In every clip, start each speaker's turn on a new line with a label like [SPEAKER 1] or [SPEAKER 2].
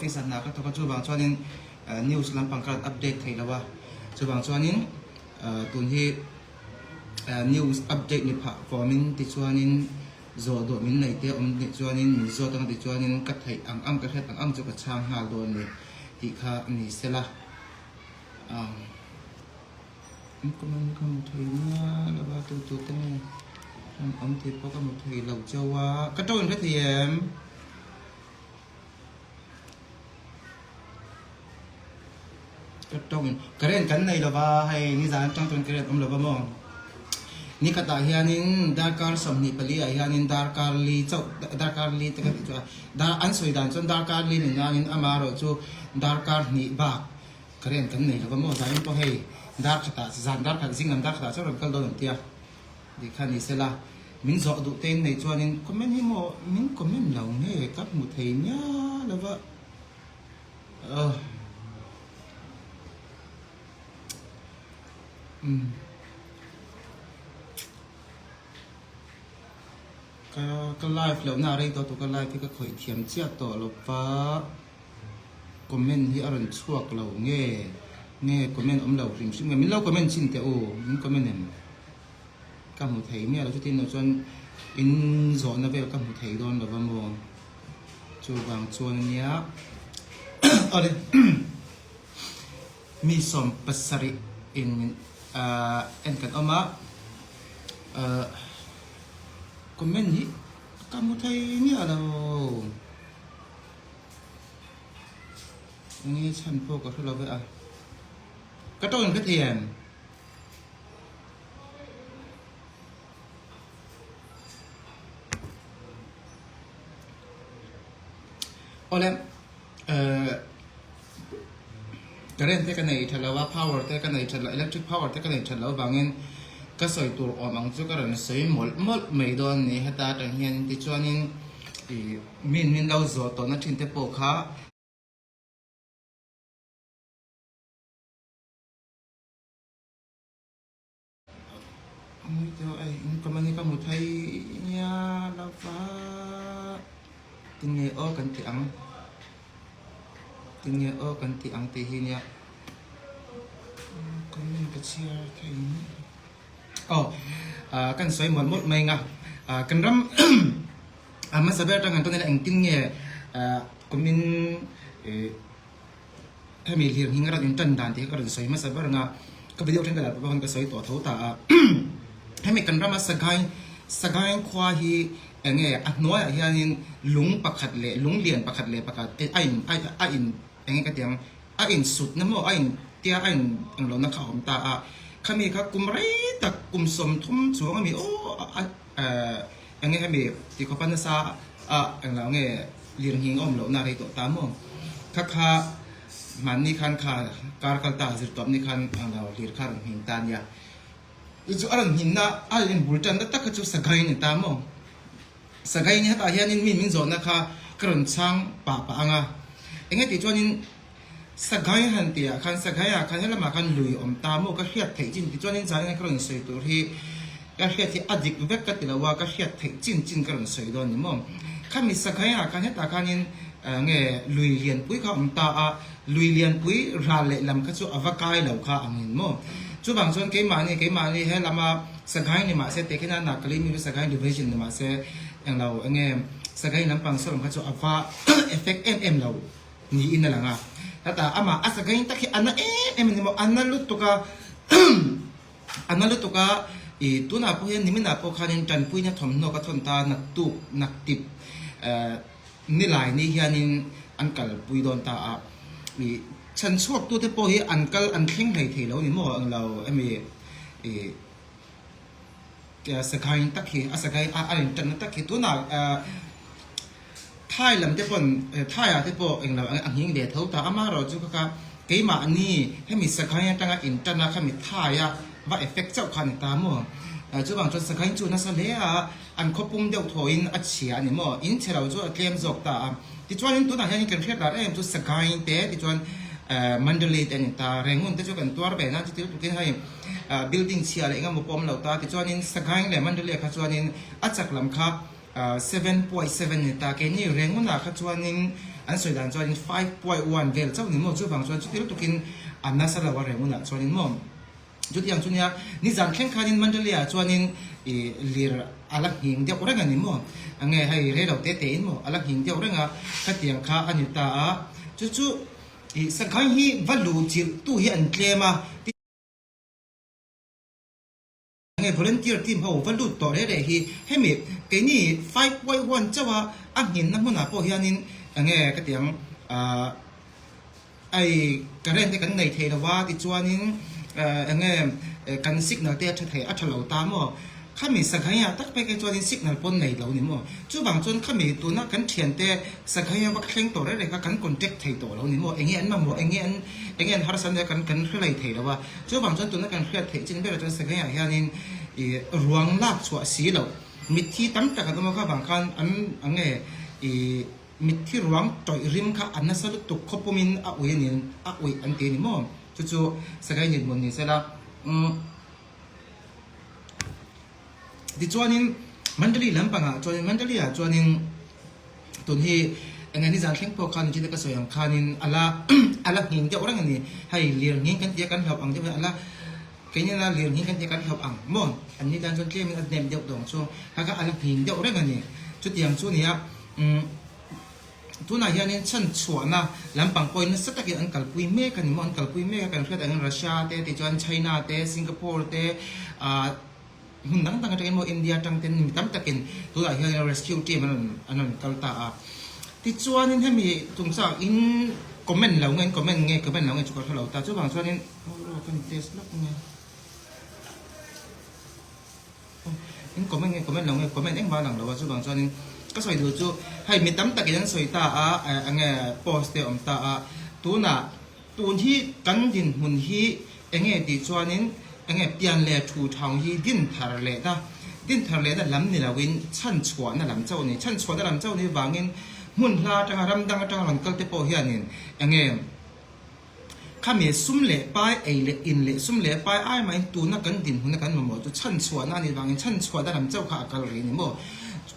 [SPEAKER 1] face na ka to ka chu bang chuanin news lampang kar update thei lawa chu bang chuanin tun hi news update ni pha formin ti chuanin zo do min nei te ni chuanin min zo tang ti chuanin ka thei ang ka het ang chu ka chang hal don ni ti kha ni sela ko man ka mu thei na la ba tu te ông thì có một thầy lầu châu cái trâu cái thì cái trâu cái này cái này là ba hay như giá trong trong cái này ông là ba mong ni kata hianin darkar somni pali hianin darkar li chau darkar li te kan chu da an soi dan chon darkar li ni nanin amaro chu darkar ni ba karen kan nei la mo zain po hei dar khata zan dar khat jingam dar khata chau kal don tia di khan ni sela min zo du ten nei chuanin comment hi mo min comment lo nge kap mu thei nya lawa cái live lâu nào đây tôi cái live thì cái khởi thiểm chia tổ là phá comment hi aron chuak lâu nghe comment lâu rim sim mình lâu comment xin te mình comment em cảm thấy nghe là chút tin là chọn in gió nó về cảm thấy đòn là vâng vâng chú vàng chuan nhá ở đây mi som pasari in en kan oma comment hi cảm thấy nghe là nghe chân phố có thứ là vậy cái tôi cái thiền oleh karen te kanai thalawa power te kanai thala electric power te kanai thalawa bangin ka soi tur omang chu karan soi mol mei don ni hata tang hian ti chuanin min lo zo to na thin te po kha mi to ai ko mani ka mu thai nya la fa tin nghe o kan ti ang te hi nya kan ni ka chia thai kan soi mot mai nga kan ram ma saber tang an to ne ang tin nghe kumin mi lir hingra in tan dan te ka ran soi ma saber nga ka video thang ka ba ka soi to tho ta mi kan ram sagai khwa hi nghe nói hianin lung pakhat le lung lian pakhat le pakhat in nghe cái tiếng in sut na mo in tia in ang lo na khom ta khami kha kumrai tak kum som thum chuang mi nghe khami ti ko pan sa ang lo nghe lian hing om lo na ri to ta mo kha man ni khan kha kar kal ta zir top ni khan ang lo lir khan hing tan ya chu aran hin na alin bultan ta ka chu sagai ni ta mo sagai ni hata hianin min zo na kha kron chang pa anga enge ti chuanin sagai han tia khan sagai khan hela ma khan lui om ta mo ka hiat thei chin ti chuanin chang na kron sei tur hi ka hiat thi adik vek ka ti lawa ka hiat thei chin kron sei don ni mo khan mi sagai khan heta khanin nge lui lian pui kha om ta lui lian pui ra le lam kha chu avakai lo kha angin mo chu bang chuan ke ma ni hela ma sagai ni ma se te khina na kali mi sagai division ni ma se ang lo nghe sagai lampang solom kha chu ava effect lo ni in la nga tata ama asagai takhi ana ni mo analu to ka tuna po hen nimina po khanin tan pui na thom no ka thon ta nak tip ni lai ni hianin ankal pui don ta chan chuak tu te po hi ankal an thleng hlei thei lo ni mo ang lo kaya sagai takhi asagai arin tan takhi tuna thai lam te pon thai te po eng lo ang hing le tho ta ama ro chu ka ke ma ani hemi sagai tanga in tan na khami thai va effect chau khan ta mo chu bang chu sagai chu na sa le an khopum deuh thoin a chia ni mo in chero chu tlem jok ta ti chuan tu na hian kan thret la em chu sagai te ti chuan Mandalay te ni ta rengun te chu kan tuar be na ti tu ken hai building chia le nga mo pom lo ta ti chuan in sagai le Mandalay kha chuan in achak lam kha 7.7 นี่ตาเกนี่เร่งมันนะครับชวนนิ่งอันสวยดังชวนนิ่ง5.1เวลเจ้าหนึ่งมั่วจู่บางชวนจุดที่เราตุกินอันนั้นสละว่าเร่งมันนะชวนนิ่งมั่วจุดอย่างชวนเนี่ยนี่จานแข่งขันมันจะเลี้ยชวนนิ่งเลียอะไรหิงเดียวorang ni mo ange hai re lo te te mo ala hing dio renga khatiang kha anita chu chu I sakhai hi valu chil tu hi an klema ange volunteer team ho valu to re re hi hemi ke ni 5.1 chawa angin na muna po hianin ange khatiang ai karen te kan nei the wa ti chuanin ange kan signal te the a thalo ta moข้ามีสักอย่างตักไปกันจวนสิกนัลปนในเหล่านี้มั้งจู่บางจวนข้ามีตัวนักกันเทียนแต่สักอย่างว่าเคร่งตัวได้เลยก็กันคอนแทคไทยตัวเหล่านี้มั้งเองเงี้ยอันมั่งมั้งเองเงี้ยฮาร์สันเนี่ยกันเคลื่อนไหวไทยแล้วว่าจู่บางจวนตัวนักกันเคลื่อนไทยจริงๆเป็นสักอย่างอย่างนี้รวงลากชัวสีเหล่ามิดที่ตั้มจากกันตัวข้าบางคันอันเงี้ยมิดที่รวงต่อยริมข้าอันนั้นสรุปตุกคบมินอวยนี่อวยอันเตนี่มั้งจู่สักอย่างมันนี่เสร็จแล้วที่จวนนี้มันจะลีลำปังจวนนี้มันจะลีจวนนี้ตัวนี้เงี้ยนี่จานเข่งพอคันที่เด็กก็สวยอย่างคันอะไรหิงเจ้าorang iniให้เลี้ยงหิงกันเดียกันเหบอังเจ้าอะไรแค่นี้นะเลี้ยงหิงกันเดียกันเหบอังมั่งอันนี้จานจวนเลี้ยงมันเด่นเดียวดองช่วงถ้าก็อะไรหิงเจ้าorang iniจุดอย่างช่วงนี้ตัวไหนยันนี่ฉันชวนนะลำปังปอยนั่นสักตะกี้อันกัลปุยเมฆกันนี่มันกัลปุยเมฆกันเพื่อแต่อันรัสเซียเตะจวนไชน่าเตะสิงคโปร์เตะหุ่นตั้งแต่กันโมอินเดียตั้งแต่มีตั้งแต่กินตัวไหนที่เรา rescue team มันกัลตาที่ชวนนี่ให้มีตรงสักอินคอมเมนต์เราเงินคอมเมนต์เราเงินจุกเราแต่ช่วงบางช่วงนี้เราเป็นเทสลับไงอินคอมเมนต์เราเงินคอมเมนต์เองบ้านหลังเราว่าช่วงบางช่วงนี้ก็สวยดูจู่ให้มีตั้งแต่กินนั้นสวยตาเงี้ยโพสต์เตอมตาตัวน่ะตัวที่กันดินหุ่นที่เงี้ยที่ชวนนี้เงี้ยเปลี่ยนเลยถูทางที่ดินทะเลนะดินทะเลนั่นลำนี่ละวินชั้นชวนนั่นลำเจ้านี่ชั้นชวนนั่นลำเจ้านี่บางเงินหุ่นพลาจังรำดังจังหลังก็เตปโอเฮียนี่เงี้ยข้ามีซุ่มเล่ไปไอเล่อินเล่ซุ่มเล่ไปไอ้ไม่ตัวนักกันดินหุ่นนักกันมาหมดตัวชั้นชวนนั่นนี่บางเงินชั้นชวนนั่นลำเจ้าข้ากันเลยนี่หมด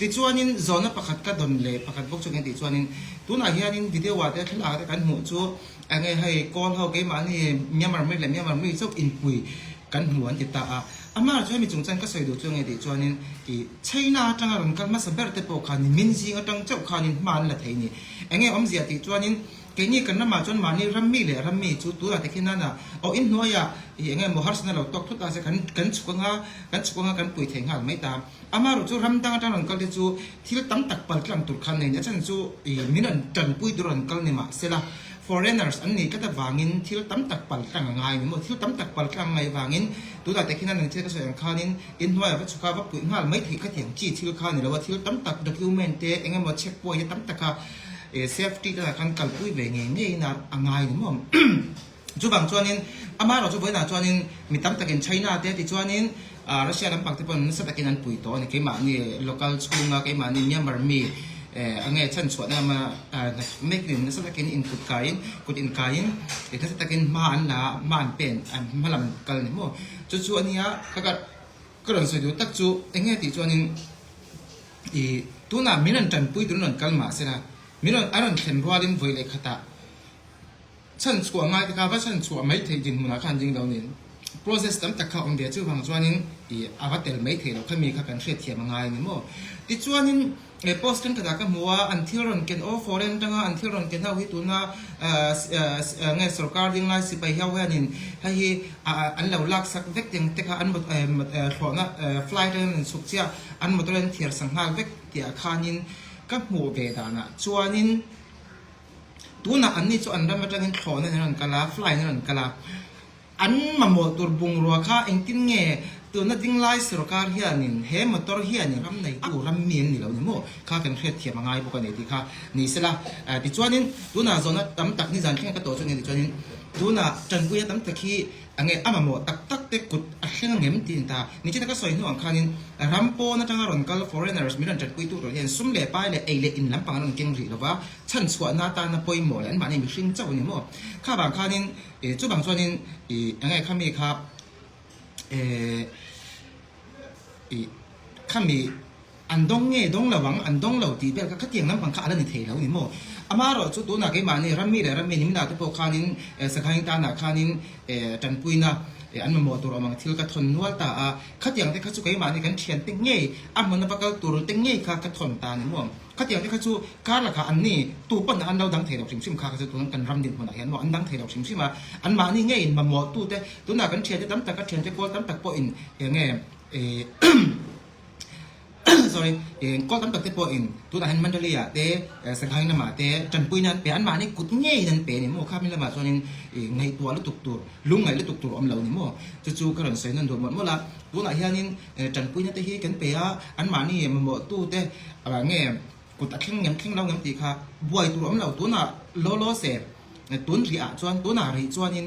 [SPEAKER 1] ติดชวนนี่โซนนั้นประคัดก็โดนเล่ประคัดพวกชวนกันติดชวนนี่ตัวไหนเฮียนี่วิดีโอว่าแต่ที่หลังแต่กันหมดจู่เงี้ยให้ก้อนเขาเกี่ยมันนี่เมียมันไม่เลยเมียมันไม่ชอบอินปุยกันหัวติดตาอามาช่วยมีจงใจก็สวยดูช่วงไงดีจวนนี้ใช่น่าจังหวะกันมาสับเบอร์เตปโอคันมินซีก็จังเจ้าคันมันละเทนี่เงี้ยอมเสียติจวนนี้แค่นี้กันน้ำมาจนมานี่รัมมี่เลยรัมมี่จุดตัวแต่แค่นั้นน่ะเอาอินหัวยาเงี้ยมหัศนเราตกทุกตาเสกันชุกงากันปุ๋ยเถงหางไม่ตามอามารู้จู่รัมตังจังหวะกันเลยจู่ที่เราตั้มตักปัลกลางตุลคันเนี่ยฉันจู่มินันจันปุ๋ยตุรันกันเนี่ยมาเสร็จละforeigners อันนี้ก็จะวางินที่เราตั้มตักปัลกลางง่ายมั้งที่เราตั้มตักปัลกลางง่ายวางินตัวแต่ที่นั่นหนึ่งที่ก็แสดงข่าวนี้อินหัวว่าสุขภาพปุ๋ยง่ายไม่ถึงก็เถียงจี้ที่เราข่าวนี่แล้วว่าที่เราตั้มตัก document เองก็มาเช็คป่วยตั้มตักsafety ก็การกัลปุยแบบนี้นี่น่าง่ายมั้งจู่บางช่วงนี้อามาเราจู่บ่อยนะช่วงนี้มีตั้มตักin China แต่ที่ช่วงนี้รัสเซียลำพังที่เป็นสัตว์กินนั้นปุ๋ยตัวนี่คือมานี่ local school ก็คือมานี่เนี่ยมันมีอันนี้ฉันสวนมาไม่กินนั่นสักกินอินกุดอินกายนั่นสักกินมันเป็นมาลำกันนี่มั้งจู่อันนี้ก็เรื่องสวยดูตักจู่เองที่จู่นี้ตัวน่ะมีนั่นจันปุยตัวนั้นกันมาเสียนะมีนั่นอันนั้นเห็นว่าดินไว้เลยขตาฉันสวนง่ายที่เขาว่าฉันสวนไม่ถึงจินหัวขันจริงเราเนี่ย process ตั้งแต่เขาองเดียจู่บางจู่นี้อาวัตเตลไม่ถึงเราเขามีเขาการเทียบเทียบง่ายนี่มั้งที่จู่นี้post kan kada ka muwa until ron ken o foreign tanga until ron ken hawi tuna nge sarkar ding lai si pai haw hanin hi an lo lak sak vek ting te kha an thlona flight an sukchia an motoren thiar sanghal vek tia khanin ka mu ve dana chuanin tuna an ni chu an ram atangin thlona ran kala fly ran kala an mamo tur bung ro kha engtin ngeตัวนั่นดิ้งไล่สุรการเฮียนินเฮมตัวเฮียนินรำในตัวรำเมียนนี่เราเนี่ยโม่ข้ากันเครียดเทียมง่ายพวกกันนี่ค่ะนี่สิละดิจวนนี้ตัวน่ะโซนตั้มตักนี่จันแค่กระโดดจนนี่ดิจวนนี้ตัวน่ะจันกุยตั้มตักขี้อันเงี้ยอามาโม่ตักเตกุดอันเงี้ยเงี้ยมันตีนตานี่ที่นั่นก็สวยนู่นข้านินรำโป้นั่นจังหวะรอนกัล foreigners มีนั่นจันกุยตัวเราเห็นซุ่มเล่ไปเล่ไอเล่อินลำปังนั่นเก่งรีหรือว่าฉันสวนหน้าตาหน้าปอยโม่แล้วมันนี่มีชิงเจ้านี่โม่ข้าบางข้านินจู่บางส่วนนี้อันเงี้ยข้ามีครับข้ามี อันดงเงี้ยดงระวังอันดงเหล่าตีเบลก็ขัดยังน้ำพังข้าแล้วนี่เทแล้วนี่โมอามาเราจุดตัวนักไอ้มานี่รัมมี่นิมดาที่พวกขานินสกายตาหนักขานินจันปุยนะอันมันหมดตัวมันที่ก็ทนนัวตาขัดยังที่เขาจุกไอ้มานี่กันเทียนติ้งเงี้ยอันมันนับก็ตัวติ้งเงี้ยค่ะก็ทนตานี่โมขัดยังที่เขาจุการละค่ะอันนี้ตัวปนอันเราดังเทดอกชิมค่ะก็จะตัวนั้นกันรำดินคนไหนเห็นว่าอันดังเทดอกชิมมาอันมานี่เงี้ยมันหมดตัวนักกันเทียนจะตั้มแต่ก็เทียนจะโกลตั้มแต่ปอินอย่างเงี้ยsorry ก็ตั้งแต่เปอินตัวนั้นมันจะเรียกสังหารน้ำมาจันปุยนั้นเป็นอันมานี่กุดเงี้ยนั่นเป็นนี่โม่ข้าไม่ละมาส่วนนี้ไงตัวลุตุกตัวลุงไงลุตุกตัวอมเหล่านี่โม่จู่ๆก็เรื่องใส่นั่นโดนหมดละตัวไหนเฮียนี่จันปุยนั่นแต่เฮียกันเปียอันมานี่มันหมดตู้อะไรเงี้ยกุดตะเข่งยังเข่งเรายังตีค่ะบวยตัวอมเหล่าตัวน่ะโลเสพตัวนี้อ่ะส่วนตัวน่ะรีส่วนนี้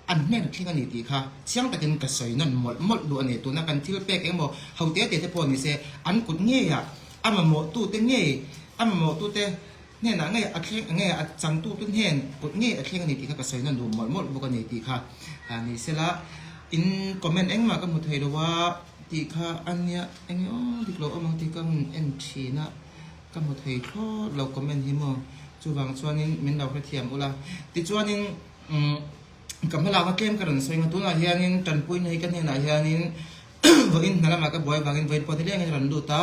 [SPEAKER 1] อันนี้ที่กันนี่ตีค่ะเชียงตะกินกระสอยนั่นหมดดูอันนี้ตัวนักกันที่เป๊กเองบอกเขาเตะพอนี่เสอันกุดเงี้ยอันมันหมดตู้เตะเงี้ยอันมันหมดตู้เตะเนี่ยนะเงี้ยอัดเข่งเงี้ยอัดจังตู้ตุ้นเห็นกุดเงี้ยอัดเข่งกันนี่ตีค่ะกระสอยนั่นดูหมดบุกันนี่ตีค่ะอันนี้เสร็จละอินคอมเมนต์เองมาก็หมดเลยว่าตีค่ะอันเนี้ยเองอ๋อที่เราเอามาตีกันเอ็นทีนะก็หมดเลยเพราะเราคอมเมนต์ที่มั่งจู่บางส่วนนี้มันเราเทียมอุละติดส่วนนี้กับเวลาว่าเกมกันส่วนตัวน่ะเฮียนินจันปุยนี่กันเฮียน่ะเฮียนินวันนี้นั่นแหละมากับบ่อยบางวันพอที่เรื่องกันรันดูตา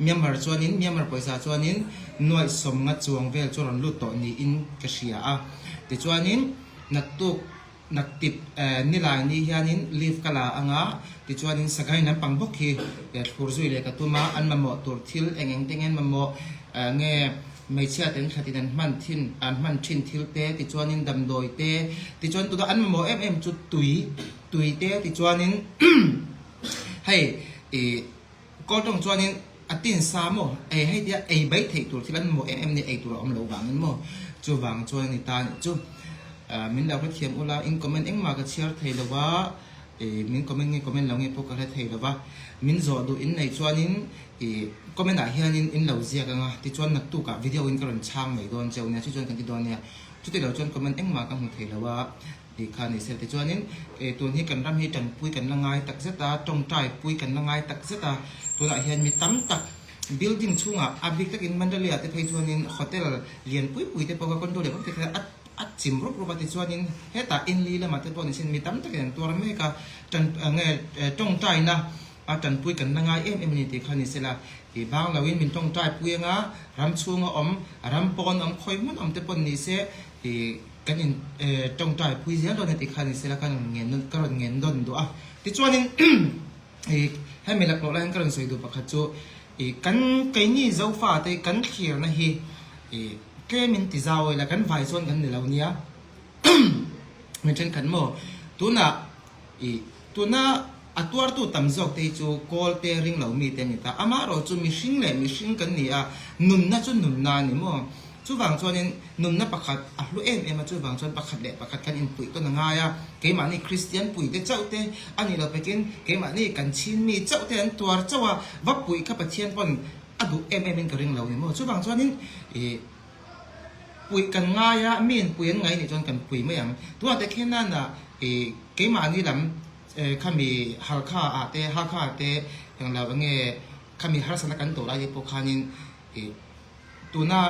[SPEAKER 1] เมียมาส่วนนี้เมียมาปอยสาส่วนนี้หน่วยสมงัดจวงเวลส่วนรันดูต่อนี้อินกระเชียแต่ส่วนนี้นักตุกนักติดนี่ลายนี้เฮียนินลีฟกะลาอ่างแต่ส่วนนี้สกายนั้นปังบกฮีฟูร์ซุยเลยกับตัวมาอันมาหมดตัวทิลเองเต็งมาหมดเงี้ยไม่เชื่อแต่ขัดนั้นมันทิ้นอันมันทิ้นทิลเตติจวนนินดำโดยเตติจวนตัวอันโมจุดตุยเตติจวนนินให้ก็ต้องจวนนินอัตินสามโมให้เดียใบเทตัวที่นั้นโมนี่ตัวอมเหลวบางนั้นโมจูบางจวนนิตาจูมินเราก็เทียมอุลาอินคอมเมนต์เอ็งมาก็เชียร์ไทยแล้วว่ามินคอมเมนต์เราเงี้ยพวกอะไรไทยแล้วว่ามินจอดูอินในจวนนินก็ไม่ได้เฮียนินเราเสียกันอ่ะที่ชวนนักตุกะวิดีโออินก็รันช่างไม่โดนเจ้าเนี่ยที่ชวนกันที่โดนเนี่ยชุดที่เราชวนก็มันเอ็งมากันหมดเลยแล้วว่าดีค่ะนี่เสร็จที่ชวนนินตัวนี้กันรำให้จันปุยกันละไงตักเสตาตรงใจปุยกันละไงตักเสตาตัวไหนเฮียมีตั้มตักบิลดิ้งช่วงอ่ะอาบิกตักอินมันจะเลียที่ไปชวนนินโฮเทลเรียนปุยที่พอกันดูเลยก็ที่อัดจิมรูปที่ชวนนินเฮตาอินลีแล้วมาที่พอนี่สิมีตั้มตักอย่างตัวเราไม่ก็จันเงยตรงใจนะอาจันปุยกันละไงนี่ที่ค่ะนี่เสร็จละบางเราวินเป็นต้องใจปุยงารำชูงรำปอนคอยมันเตปนนี่เสกันยินต้องใจปุยเสียโดนติคันนี่เสละกันเงินนั่นก็เงินโดนดูอ่ะที่ชวนนินให้เมลักโลแล้วกันสวยดูปะคัจจูกันไก่นี่เจ้าฟ้าแต่กันเขียนนะฮีแกมินติเจ้าแล้วกันไฟส่วนกันเดี๋ยวนี้มันเช่นกันโมตัวน่ะตัวตัวตั้มจอกเตจูโกลเตริงเหล่ามีเตนิตาอามาเราจูมิชิงเลยมิชิงกันนี่นุ่นน่ะจูนุ่นนานี่มั้งจูบางส่วนนี้นุ่นน่ะประคัดลูมาจูบางส่วนประคัดเละประคัดกันอินปุยตัวง่ายเกมานี่คริสเตียนปุยเตเจ้าเตอันนี้เราไปกินเกมานี่กันชินมีเจ้าเตอันตัวเจ้าวับปุยข้าพเจ้าปนอดูเป็นกระริงเหล่านี่มั้งจูบางส่วนนี้ปุยกันง่ายมีนปุยยังไงนี่จนกันปุยไม่ยังตัวแต่แค่นั้นเกมานี่ลำข้ามีฮัลค่าเตอย่างเราเงี้ยข้ามีฮัลสนักันตัวอะไรพวกข้านี่ตัวน่า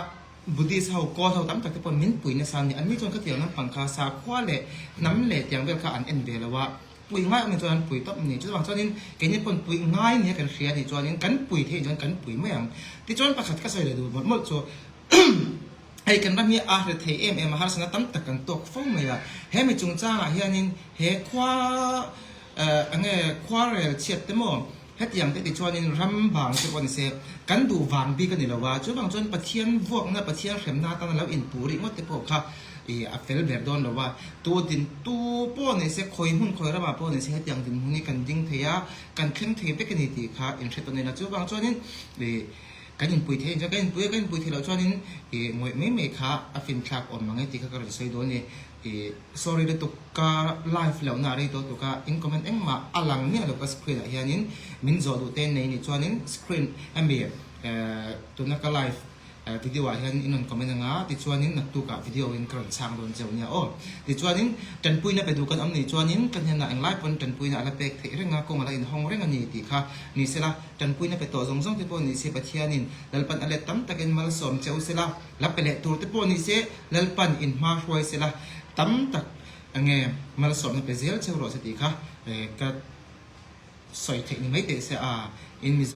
[SPEAKER 1] บุตรสาวก็เท่าตั้มแต่ปนมิ้นปุ๋ยในสารนี่อันนี้จนก็เที่ยวน้ำปังคาสาคว้าเละน้ำเละอย่างเวลข้าอันเบลว่าปุ๋ยง่ายมันจนปุ๋ยต้มนี่จุดบางจนนี้แกนี่ปนปุ๋ยง่ายเนี่ยกันเคลียร์นี่จนนี้กันปุ๋ยเที่ยจนกันปุ๋ยไม่ยังที่จนประคัดก็ใส่เลยดูหมดชัวไอ้กันแบบนี้อาร์เทมาฮัลสนัตั้มแต่กันตกฟ้องไม่ละเฮ้ไม่จงจ้างเฮียนินเฮ้คว้าอันนี้ควาเรลเชียดเต็มเฮ็ดอย่างที่ชวนนินรำบางที่คนเสพกันดูวางบีกันนี่ละว่าจุดบางจนปะเทียนพวกนั้นปะเทียนเข็มหน้าตั้งแล้วอินปูริงดที่พวกค่ะอัฟเฟลเบร์ดอนละว่าตัวดินตัวป้อนนี่เสคอยหุ่นคอยระบาดป้อนนี่เสเฮ็ดอย่างดินหุ่นนี่กันดิ้งเทียกันเข้มเทียไปกันนี่ตีค่ะอินเทอร์ตัวนี้นะจุดบางจนนี่กันยินปุยเทียนจะกันปุยเราชวนนินงวยไม่ค่ะอัฟฟินคลักออนมาไงตีค่ะก็เลยใส่โดนนี่sorry เด็กตุกาไลฟ์แล้วนารีตัวตุกาอินคอมเมนต์เอ็งมาอลังเนี่ยเราก็สกรีนอะไรอย่างนี้มินจอดูเต้นในนี่ชวนนินสกรีนเอ็มบีตัวนักไลฟ์ วิดีโอเห็นอินนนคอมเมนต์งาติดชวนนินนักตุกับวิดีโออินกระช่างโดนเจ้าเนี่ยโอ้ติดชวนนินจันปุยน่ะไปดูกันนี่ชวนนินกันเห็นน่ะอังไลฟ์ปนจันปุยน่ะอะไรเป็กเทเรื่องงากงอะไรอินห้องเรื่องนี้ติค่ะนี่เสละจันปุยน่ะไปต่อซงที่ปนนี่เสปะเทียนินแล้วปันอะไรตั้มตะเกนมาลสมเจ้าเสละรับไปเลยตัวที่ปนนี่เสแล้วปันอินมาช่วยเสละตั้มตะไงมาลสมน่ะไปเซลเจ้ารอสติค่ะก็สอยเทคนิคไม่เตะเสียอินมิ